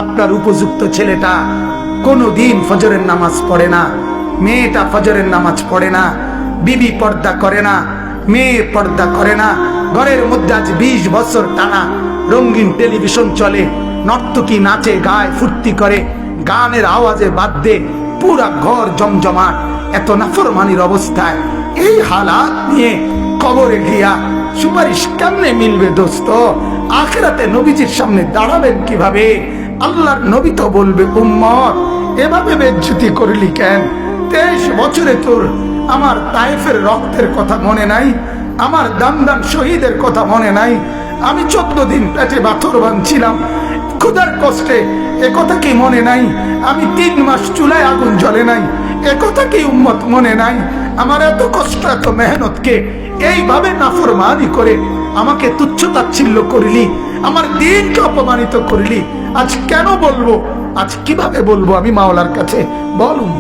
আপনার উপযুক্ত ছেলেটা কোনোদিন ফজরের নামাজ পড়ে না, মেয়েটা ফজরের নামাজ পড়ে না, বিবি পর্দা করে না, মেয়ে পর্দা করে না। ঘরের মধ্যে আজ 20 বছর টানা রঙিন টেলিভিশন চলে, নর্তকী নাচে গায় ফুর্তি করে, গানের আওয়াজে বাদ্যে পুরা ঘর জমজমাট। এত নাফরমানির অবস্থায় এই হালাত নিয়ে কবরে গিয়া সুপারিশ কেমনে মিলবে দোস্ত? আখিরাতে নবীজির সামনে দাঁড়াবেন কিভাবে? আল্লাহর নবী তো বলবে, উম্মত এভাবে বেজ্জতি করলি কেন? 23 বছরে তোর আমার তায়েফের রক্তের কথা মনে নাই? আমার দামদান শহীদের কথা মনে নাই? আমি 14 দিন পেটে পাথর বাঁধছিলাম ক্ষুধার কষ্টে, এ কথা কি মনে নাই? আমি 3 মাস চুলায় আগুন জ্বলে নাই, এ কথা কি উম্মত মনে নাই? আমার এত কষ্ট এত মেহনতকে এইভাবে নাফরমানি করে আমাকে তুচ্ছ তাচ্ছিল্য করলি, আমার দিনকে অপমানিত করলি। আজ কেন বলবো? আজ কিভাবে বলবো আমি মাওলার কাছে? বলুন।